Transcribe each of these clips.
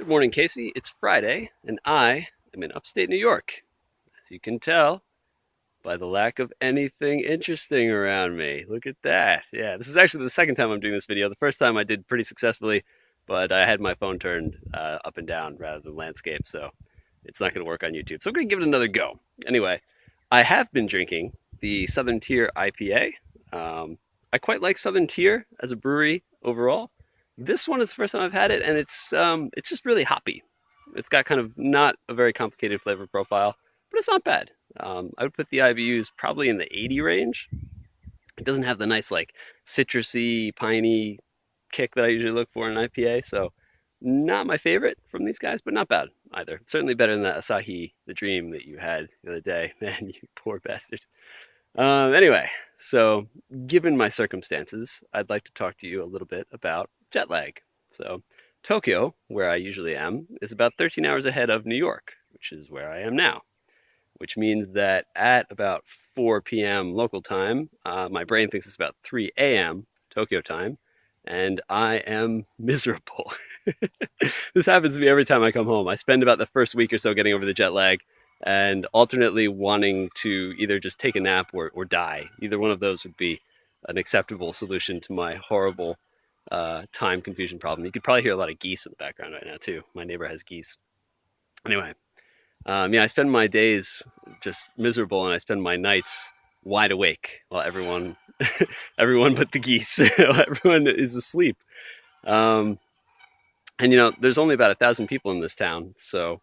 Good morning, Casey. It's Friday, and I am in upstate New York. As you can tell by the lack of anything interesting around me. Look at that. Yeah, this is actually the second time I'm doing this video. The first time I did pretty successfully, but I had my phone turned up and down rather than landscape, so it's not going to work on YouTube. So I'm going to give it another go. Anyway, I have been drinking the Southern Tier IPA. I quite like Southern Tier as a brewery overall. This one is the first time I've had it, and it's just really hoppy. It's got kind of not a very complicated flavor profile, but it's not bad. I would put the IBUs probably in the 80 range. It doesn't have the nice like citrusy, piney kick that I usually look for in an IPA, so not my favorite from these guys, but not bad either. Certainly better than that Asahi, the Dream that you had the other day. Man, you poor bastard. Anyway, so given my circumstances, I'd like to talk to you a little bit about jet lag. So, Tokyo, where I usually am, is about 13 hours ahead of New York, which is where I am now. Which means that at about 4 p.m. local time, my brain thinks it's about 3 a.m. Tokyo time, and I am miserable. This happens to me every time I come home. I spend about the first week or so getting over the jet lag, and alternately wanting to either just take a nap or die. Either one of those would be an acceptable solution to my horrible time confusion problem. You could probably hear a lot of geese in the background right now too. My neighbor has geese. Anyway, yeah, I spend my days just miserable, and I spend my nights wide awake while everyone but the geese, everyone is asleep. Um, and there's only about 1,000 people in this town, so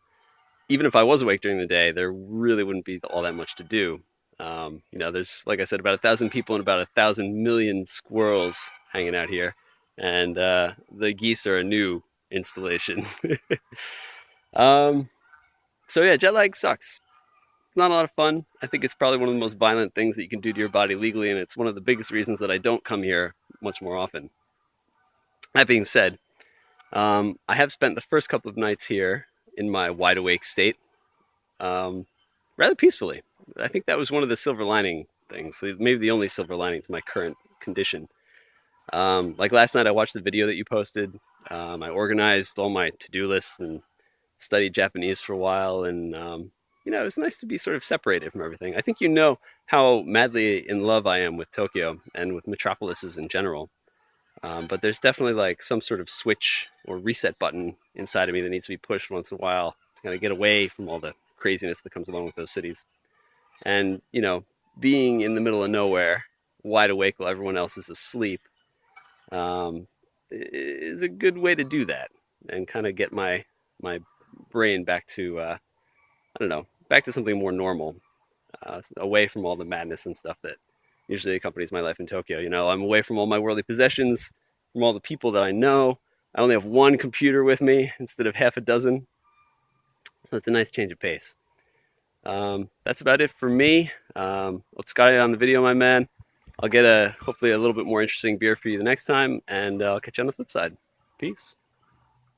even if I was awake during the day, there really wouldn't be all that much to do. There's, like I said, about 1,000 people and about 1,000 million squirrels hanging out here, and the geese are a new installation. um, so yeah, jet lag sucks. It's not a lot of fun. I think it's probably one of the most violent things that you can do to your body legally, and it's one of the biggest reasons that I don't come here much more often. That being said, I have spent the first couple of nights here in my wide awake state rather peacefully. I think that was one of the silver lining things, maybe the only silver lining to my current condition. Like last night, I watched the video that you posted. I organized all my to-do lists and studied Japanese for a while, and it was nice to be sort of separated from everything. I think you know how madly in love I am with Tokyo and with metropolises in general. But there's definitely like some sort of switch or reset button inside of me that needs to be pushed once in a while to kind of get away from all the craziness that comes along with those cities. And, being in the middle of nowhere, wide awake while everyone else is asleep, is a good way to do that and kind of get my brain back to, I don't know, back to something more normal, away from all the madness and stuff that usually accompanies my life in Tokyo. I'm away from all my worldly possessions, from all the people that I know. I only have one computer with me instead of half a dozen. So it's a nice change of pace. That's about it for me. Otsuka on the video, my man. I'll get hopefully a little bit more interesting beer for you the next time, and I'll catch you on the flip side. Peace.